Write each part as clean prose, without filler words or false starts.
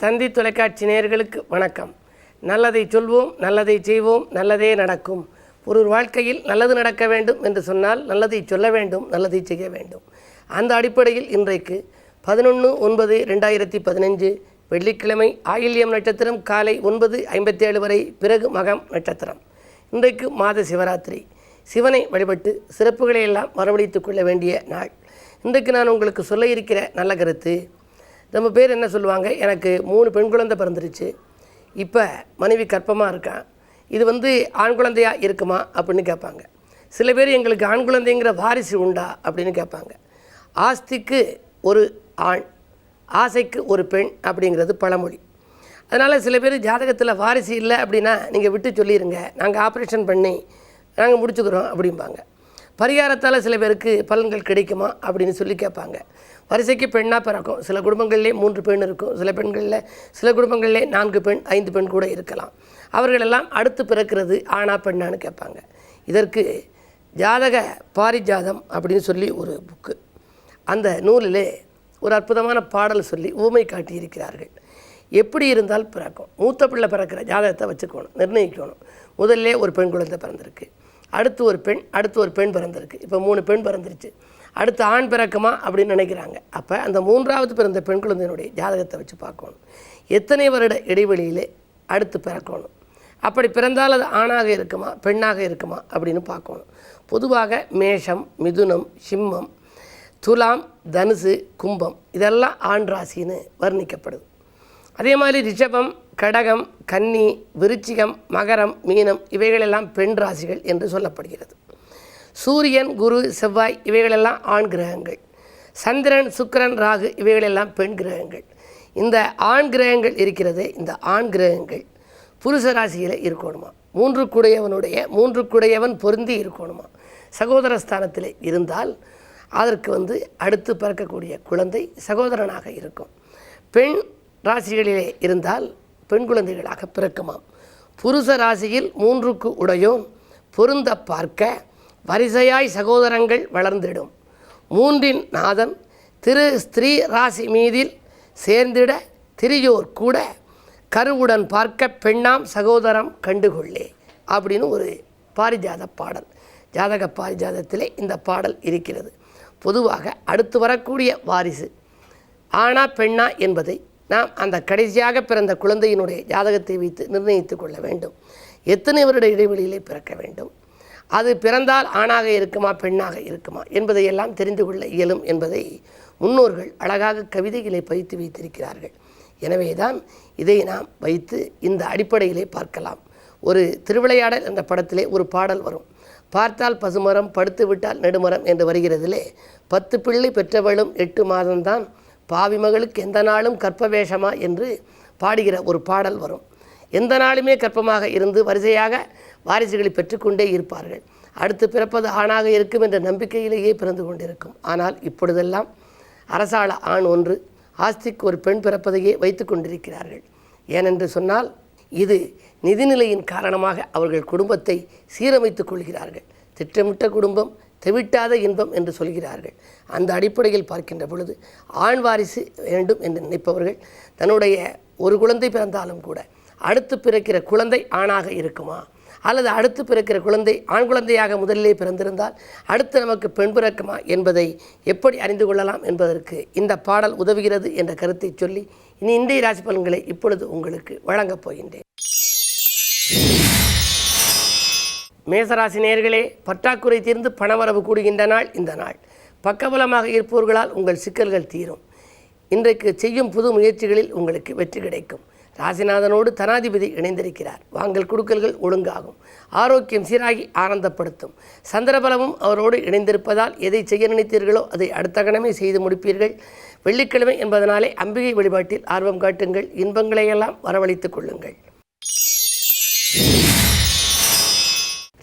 தந்தி தொலைக்காட்சி நேயர்களுக்கு வணக்கம். நல்லதை சொல்வோம், நல்லதை செய்வோம், நல்லதே நடக்கும். ஒரு வாழ்க்கையில் நல்லது நடக்க வேண்டும் என்று சொன்னால் நல்லதை சொல்ல வேண்டும், நல்லதை செய்ய வேண்டும். அந்த அடிப்படையில் இன்றைக்கு 11/9/2015 வெள்ளிக்கிழமை ஆயில்யம் நட்சத்திரம் காலை 9:57 வரை, பிறகு மகம் நட்சத்திரம். இன்றைக்கு மாத சிவராத்திரி. சிவனை வழிபட்டு சிறப்புகளை எல்லாம் வரவழைத்து கொள்ள வேண்டிய நாள். இன்றைக்கு நான் உங்களுக்கு சொல்ல இருக்கிற நல்ல கருத்து, நம்ம பேர் என்ன சொல்லுவாங்க, எனக்கு 3 பெண் குழந்தை பிறந்துருச்சு, இப்போ மனைவி கர்ப்பமாக இருக்கான், இது ஆண் குழந்தையாக இருக்குமா அப்படின்னு கேட்பாங்க. சில பேர் எங்களுக்கு ஆண் குழந்தைங்கிற வாரிசு உண்டா அப்படின்னு கேட்பாங்க. ஆஸ்திக்கு ஒரு ஆண், ஆசைக்கு ஒரு பெண் அப்படிங்கிறது பழமொழி. அதனால் சில பேர் ஜாதகத்தில் வாரிசு இல்லை அப்படின்னா நீங்கள் விட்டு சொல்லிடுங்க, நாங்கள் ஆப்ரேஷன் பண்ணி நாங்கள் முடிச்சுக்கிறோம் அப்படிம்பாங்க. பரிகாரத்தால் சில பேருக்கு பலன்கள் கிடைக்குமா அப்படின்னு சொல்லி கேட்பாங்க. வரிசைக்கு பெண்ணாக பிறக்கும். சில குடும்பங்களிலே 3 பெண் இருக்கும், சில குடும்பங்களிலே 4 பெண் 5 பெண் கூட இருக்கலாம். அவர்களெல்லாம் அடுத்து பிறக்கிறது ஆணா பெண்ணான்னு கேட்பாங்க. இதற்கு ஜாதக பாரிஜாதம் அப்படின்னு சொல்லி ஒரு புக்கு, அந்த நூலிலே ஒரு அற்புதமான பாடல் சொல்லி ஊமை காட்டியிருக்கிறார்கள். எப்படி இருந்தால் பிறக்கும். மூத்த பிள்ளை பிறக்கிற ஜாதகத்தை வச்சுக்கணும், நிர்ணயிக்கணும். முதல்ல ஒரு பெண் குழந்தை பிறந்திருக்கு, அடுத்து ஒரு பெண் பிறந்திருக்கு, இப்போ 3 பெண் பிறந்துருச்சு, அடுத்து ஆண் பிறக்குமா அப்படின்னு நினைக்கிறாங்க. அப்போ அந்த 3வது பிறந்த பெண் குழந்தையினுடைய ஜாதகத்தை வச்சு பார்க்கணும், எத்தனை வருட இடைவெளியிலே அடுத்து பிறக்கணும், அப்படி பிறந்தால் அது ஆணாக இருக்குமா பெண்ணாக இருக்குமா அப்படின்னு பார்க்கணும். பொதுவாக மேஷம், மிதுனம், சிம்மம், துலாம், தனுசு, கும்பம் இதெல்லாம் ஆண் ராசின்னு வர்ணிக்கப்படுது. அதே மாதிரி ரிஷபம், கடகம், கன்னி, விருச்சிகம், மகரம், மீனம் இவைகளெல்லாம் பெண் ராசிகள் என்று சொல்லப்படுகிறது. சூரியன், குரு, செவ்வாய் இவைகளெல்லாம் ஆண் கிரகங்கள். சந்திரன், சுக்கிரன், ராகு இவைகளெல்லாம் பெண் கிரகங்கள். இந்த ஆண் கிரகங்கள் இருக்கிறது, இந்த ஆண் கிரகங்கள் புருஷ ராசியில் இருக்கணுமா, 3 குடையவன் பொருந்தி இருக்கணுமா. சகோதர ஸ்தானத்தில் இருந்தால் அதற்கு அடுத்து பிறக்கக்கூடிய குழந்தை சகோதரனாக இருக்கும். பெண் ராசிகளிலே இருந்தால் பெண் குழந்தைகளாக பிறக்குமாம். புருஷ ராசியில் 3க்கு உடையோன் பொருந்த பார்க்க வரிசையாய் சகோதரங்கள் வளர்ந்திடும். 3இன் நாதன் திரு ஸ்திரீ ராசி மீதில் சேர்ந்திட திரியோர் கூட கருவுடன் பார்க்க பெண்ணாம் சகோதரம் கண்டுகொள்ளே அப்படின்னு ஒரு பாரிஜாத பாடல். ஜாதக பாரிஜாதத்திலே இந்த பாடல் இருக்கிறது. பொதுவாக அடுத்து வரக்கூடிய வாரிசு ஆணா பெண்ணா என்பதை நாம் அந்த கடைசியாக பிறந்த குழந்தையினுடைய ஜாதகத்தை வைத்து நிர்ணயித்து கொள்ள வேண்டும். எத்தனை வருட இடைவெளியிலே பிறக்க வேண்டும், அது பிறந்தால் ஆணாக இருக்குமா பெண்ணாக இருக்குமா என்பதையெல்லாம் தெரிந்து கொள்ள இயலும் என்பதை முன்னோர்கள் அழகாக கவிதைகளை பதித்து வைத்திருக்கிறார்கள். எனவே தான் இதை நாம் வைத்து இந்த அடிப்படையிலே பார்க்கலாம். ஒரு திருவிளையாடல் என்ற படத்திலே ஒரு பாடல் வரும். பார்த்தால் பசுமரம், படுத்து விட்டால் நெடுமரம் என்று வருகிறதிலே 10 பிள்ளை பெற்றவளும் 8 மாதம்தான், பாவி மகளுக்கு எந்த நாளும் கற்ப வேஷமா என்று பாடுகிற ஒரு பாடல் வரும். எந்த நாளுமே கற்பமாக இருந்து வரிசையாக வாரிசுகளை பெற்றுக்கொண்டே இருப்பார்கள். அடுத்து பிறப்பது ஆணாக இருக்கும் என்ற நம்பிக்கையிலேயே பிறந்து கொண்டிருக்கும். ஆனால் இப்பொழுதெல்லாம் அரசாள ஆண் ஒன்று, ஆஸ்திக்கு ஒரு பெண் பிறப்பதையே வைத்து கொண்டிருக்கிறார்கள். ஏனென்று சொன்னால் இது நிதிநிலையின் காரணமாக அவர்கள் குடும்பத்தை சீரமைத்து கொள்கிறார்கள். திட்டமிட்ட குடும்பம் தெவிட்டாத இன்பம் என்று சொல்கிறார்கள். அந்த அடிப்படையில் பார்க்கின்ற பொழுது ஆண் வாரிசு வேண்டும் என்று நினைப்பவர்கள் தன்னுடைய ஒரு குழந்தை பிறந்தாலும் கூட அடுத்து பிறக்கிற குழந்தை ஆணாக இருக்குமா, அல்லது அடுத்து பிறக்கிற குழந்தை ஆண் குழந்தையாக முதலிலே பிறந்திருந்தால் அடுத்து நமக்கு பெண் பிறக்குமா என்பதை எப்படி அறிந்து கொள்ளலாம் என்பதற்கு இந்த பாடல் உதவுகிறது என்ற கருத்தை சொல்லி இனி இன்றைய ராசி பலன்களை இப்பொழுது உங்களுக்கு வழங்கப் போகின்றேன். மேசராசி நேயர்களே, பற்றாக்குறை தீர்ந்து பணவரவு கூடுகின்ற நாள் இந்த நாள். பக்கபலமாக இருப்பவர்களால் உங்கள் சிக்கல்கள் தீரும். இன்றைக்கு செய்யும் புது முயற்சிகளில் உங்களுக்கு வெற்றி கிடைக்கும். ராசிநாதனோடு தனாதிபதி இணைந்திருக்கிறார். வாங்கல் குடுக்கல்கள் ஒழுங்காகும். ஆரோக்கியம் சீராகி ஆனந்தப்படுத்தும். சந்திரபலமும் அவரோடு இணைந்திருப்பதால் எதை செய்ய நினைத்தீர்களோ அதை அடுத்த கணமே செய்து முடிப்பீர்கள். வெள்ளிக்கிழமை என்பதனாலே அம்பிகை வழிபாட்டில் ஆர்வம் காட்டுங்கள். இன்பங்களையெல்லாம் வரவழைத்துக் கொள்ளுங்கள்.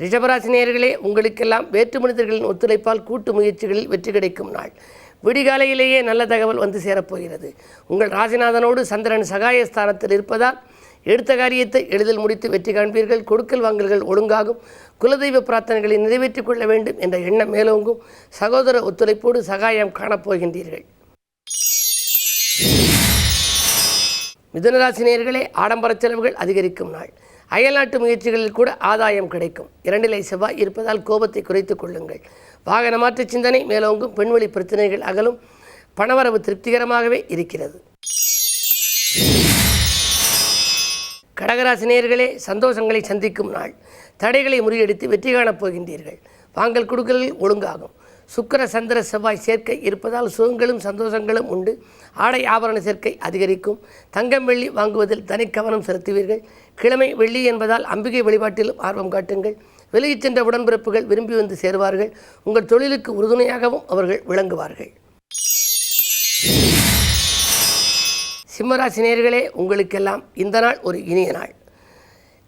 ரிஷபராசி நேயர்களே, உங்களுக்கெல்லாம் வேற்று மனிதர்களின் ஒத்துழைப்பால் கூட்டு முயற்சிகளில் வெற்றி கிடைக்கும் நாள். விடிகாலையிலேயே நல்ல தகவல் வந்து சேரப்போகிறது. உங்கள் ராசிநாதனோடு சந்திரன் சகாயஸ்தானத்தில் இருப்பதால் எடுத்த காரியத்தை எளிதில் முடித்து வெற்றி காண்பீர்கள். கொடுக்கல் வாங்கல்கள் ஒழுங்காகும். குலதெய்வ பிரார்த்தனைகளை நிறைவேற்றிக் கொள்ள வேண்டும் என்ற எண்ணம் மேலோங்கும். சகோதர ஒத்துழைப்போடு சகாயம் காணப்போகின்றீர்கள். மிதுனராசி நேயர்களே, ஆடம்பர செலவுகள் அதிகரிக்கும் நாள். அயல்நாட்டு முயற்சிகளில் கூட ஆதாயம் கிடைக்கும். 2 செவ்வாய் இருப்பதால் கோபத்தை குறைத்துக் கொள்ளுங்கள். வாகன மாற்று சிந்தனை மேலோங்கும். பெண்வழி பிரச்சனைகள் அகலும். பணவரவு திருப்திகரமாகவே இருக்கிறது. கடகராசி நேயர்களே, சந்தோஷங்களை சந்திக்கும் நாள். தடைகளை முறியடித்து வெற்றி காணப் போகின்றீர்கள். வாங்கல் கொடுக்கல்கள் ஒழுங்காகும். சுக்கிர சந்திர செவ்வாய் சேர்க்கை இருப்பதால் சுகங்களும் சந்தோஷங்களும் உண்டு. ஆடை ஆபரண சேர்க்கை அதிகரிக்கும். தங்கம் வெள்ளி வாங்குவதில் தனி கவனம் செலுத்துவீர்கள். கிழமை வெள்ளி என்பதால் அம்பிகை வழிபாட்டிலும் ஆர்வம் காட்டுங்கள். விலகிச் சென்ற உடன்பிறப்புகள் விரும்பி வந்து சேருவார்கள். உங்கள் தொழிலுக்கு உறுதுணையாகவும் அவர்கள் விளங்குவார்கள். சிம்மராசி நேயர்களே, உங்களுக்கெல்லாம் இந்த நாள் ஒரு இனிய நாள்.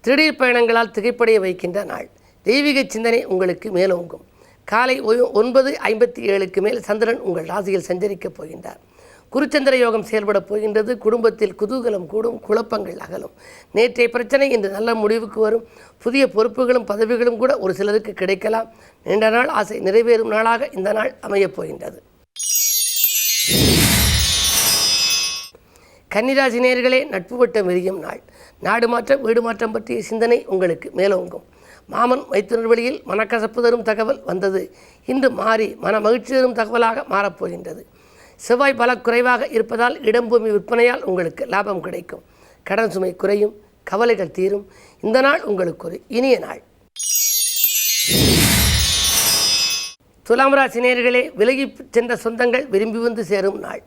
திடீர் பயணங்களால் திகைப்படைய வைக்கின்ற நாள். தெய்வீக சிந்தனை உங்களுக்கு மேலோங்கும். காலை 9:57க்கு மேல் சந்திரன் உங்கள் ராசியில் சஞ்சரிக்கப் போகின்றார். குருச்சந்திர யோகம் செயல்படப் போகின்றது. குடும்பத்தில் குதூகலம் கூடும். குழப்பங்கள் அகலும். நேற்றைய பிரச்சனை இன்று நல்ல முடிவுக்கு வரும். புதிய பொறுப்புகளும் பதவிகளும் கூட ஒரு சிலருக்கு கிடைக்கலாம். நீண்ட நாள் ஆசை நிறைவேறும் நாளாக இந்த நாள் அமையப் போகின்றது. கன்னிராசி நேயர்களே, நட்பு வட்டம் விரியும் நாள். நாடு மாற்றம் வீடு மாற்றம் பற்றிய சிந்தனை உங்களுக்கு மேலோங்கும். மாமன் மைத்துனர் வழியில் மனக்கசப்பு தரும் தகவல் வந்தது. இன்று மாறி மன மகிழ்ச்சி தரும் தகவலாக மாறப்போகின்றது. செவ்வாய் பல குறைவாக இருப்பதால் இடம்பூமி விற்பனையால் உங்களுக்கு லாபம் கிடைக்கும். கடன் சுமை குறையும். கவலைகள் தீரும். இந்த நாள் உங்களுக்கு ஒரு இனிய நாள். துலாம் ராசி நேயர்களே, விலகி சென்ற சொந்தங்கள் விரும்பி வந்து சேரும் நாள்.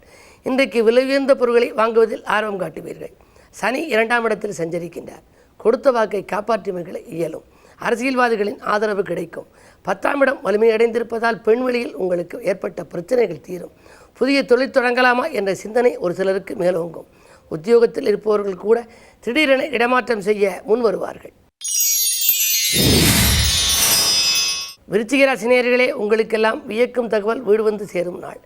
இன்றைக்கு விலை உயர்ந்த பொருட்களை வாங்குவதில் ஆர்வம் காட்டுவீர்கள். சனி 2ஆம் இடத்தில் சஞ்சரிக்கின்றார். கொடுத்த வாக்கை காப்பாற்றி மகிழ இயலும். அரசியல்வாதிகளின் ஆதரவு கிடைக்கும். 10ஆம் இடம் வலிமையடைந்திருப்பதால் பெண்வெளியில் உங்களுக்கு ஏற்பட்ட பிரச்சனைகள் தீரும். புதிய தொழில் தொடங்கலாமா என்ற சிந்தனை ஒரு சிலருக்கு மேலோங்கும். உத்தியோகத்தில் இருப்பவர்கள் கூட திடீரென இடமாற்றம் செய்ய முன் வருவார்கள். விருச்சிக ராசி நேயர்களே, உங்களுக்கெல்லாம் வியக்கும் தகவல் வீடு வந்து சேரும் நாள்.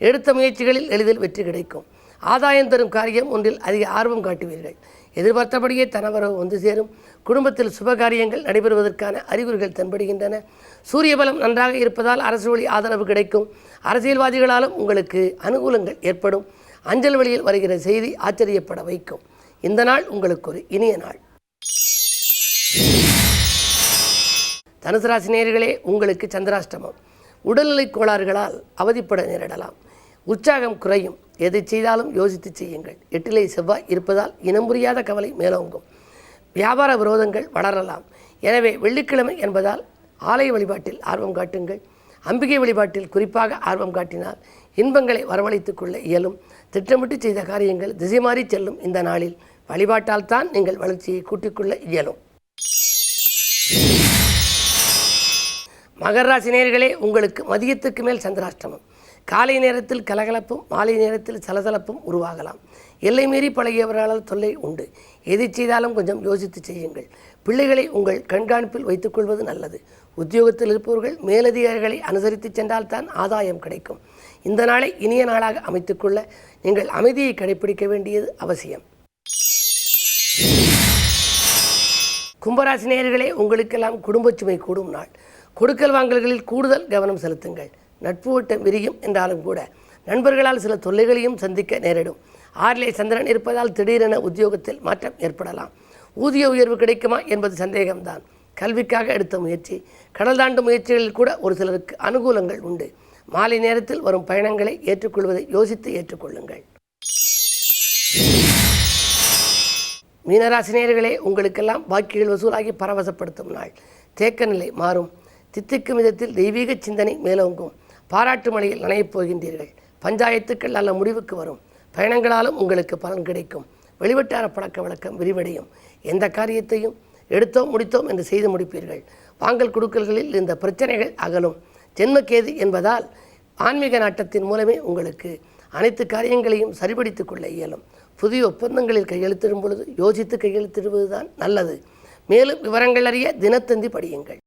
எடுத்த முயற்சிகளில் எளிதில் வெற்றி கிடைக்கும். ஆதாயம் தரும் காரியம் ஒன்றில் அதிக ஆர்வம் காட்டுவீர்கள். எதிர்பார்த்தபடியே தனவரவு வந்து சேரும். குடும்பத்தில் சுபகாரியங்கள் நடைபெறுவதற்கான அறிகுறிகள் தென்படுகின்றன. சூரிய பலம் நன்றாக இருப்பதால் அரசு வழி ஆதரவு கிடைக்கும். அரசியல்வாதிகளாலும் உங்களுக்கு அனுகூலங்கள் ஏற்படும். அஞ்சல் வழியில் வருகிற செய்தி ஆச்சரியப்பட வைக்கும். இந்த நாள் உங்களுக்கு ஒரு இனிய நாள். தனுசு ராசி நேயர்களே, உங்களுக்கு சந்திராஷ்டமம். உடல்நிலை கோளாறுகளால் அவதிப்பட நேரிடலாம். உற்சாகம் குறையும். எதை செய்தாலும் யோசித்து செய்யுங்கள். 8 செவ்வாய் இருப்பதால் இனம் புரியாத கவலை மேலோங்கும். வியாபார விரோதங்கள் வளரலாம். எனவே வெள்ளிக்கிழமை என்பதால் ஆலய வழிபாட்டில் ஆர்வம் காட்டுங்கள். அம்பிகை வழிபாட்டில் குறிப்பாக ஆர்வம் காட்டினால் இன்பங்களை வரவழைத்துக் கொள்ள இயலும். திட்டமிட்டு செய்த காரியங்கள் திசை மாறி செல்லும். இந்த நாளில் வழிபாட்டால் தான் நீங்கள் வளர்ச்சியை கூட்டிக்கொள்ள இயலும். மகர ராசி நேயர்களே, உங்களுக்கு மதியத்துக்கு மேல் சந்திராஷ்டமம். காலை நேரத்தில் கலகலப்பும் மாலை நேரத்தில் சலசலப்பும் உருவாகலாம். எல்லை மீறி பழகியவர்களால் தொல்லை உண்டு. எதை செய்தாலும் கொஞ்சம் யோசித்து செய்யுங்கள். பிள்ளைகளை உங்கள் கண்காணிப்பில் வைத்துக்கொள்வது நல்லது. உத்தியோகத்தில் இருப்பவர்கள் மேலதிகாரிகளை அனுசரித்து சென்றால்தான் ஆதாயம் கிடைக்கும். இந்த நாளை இனிய நாளாக அமைத்துக்கொள்ள நீங்கள் அமைதியை கடைபிடிக்க வேண்டியது அவசியம். கும்பராசி நேயர்களே, உங்களுக்கெல்லாம் குடும்ப சுமை கூடும் நாள். கொடுக்கல் வாங்கல்களில் கூடுதல் கவனம் செலுத்துங்கள். நட்பு வட்டம் விரியும் என்றாலும் கூட நண்பர்களால் சில தொல்லைகளையும் சந்திக்க நேரிடும். 6 சந்திரன் இருப்பதால் திடீரென உத்தியோகத்தில் மாற்றம் ஏற்படலாம். ஊதிய உயர்வு கிடைக்குமா என்பது சந்தேகம்தான். கல்விக்காக எடுத்த முயற்சி, கடல் தாண்டும் முயற்சிகளில் கூட ஒரு சிலருக்கு அனுகூலங்கள் உண்டு. மாலை நேரத்தில் வரும் பயணங்களை ஏற்றுக்கொள்வதை யோசித்து ஏற்றுக்கொள்ளுங்கள். மீனராசி நேயர்களே, உங்களுக்கெல்லாம் பாக்கிகள் வசூலாகி பரவசப்படுத்தும் நாள். தேக்க நிலை மாறும். தித்திக்கும் விதத்தில் தெய்வீக சிந்தனை மேலோங்கும். பாராட்டு மழையில் நனையப் போகின்றீர்கள். பஞ்சாயத்துக்கள் நல்ல முடிவுக்கு வரும். பயணங்களாலும் உங்களுக்கு பலன் கிடைக்கும். வெளிவட்டார பழக்க வழக்கம் விரிவடையும். எந்த காரியத்தையும் எடுத்தோம் முடித்தோம் என்று செய்து முடிப்பீர்கள். வாங்கல் கொடுக்கல்களில் இந்த பிரச்சனைகள் அகலும். ஜென்மக்கேது என்பதால் ஆன்மீக நாட்டத்தின் மூலமே உங்களுக்கு அனைத்து காரியங்களையும் சரிபடுத்திக் கொள்ள இயலும். புதிய ஒப்பந்தங்களில் கையெழுத்திடும் பொழுது யோசித்து கையெழுத்திடுவதுதான் நல்லது. மேலும் விவரங்கள் அறிய தினத்தந்தி படியுங்கள்.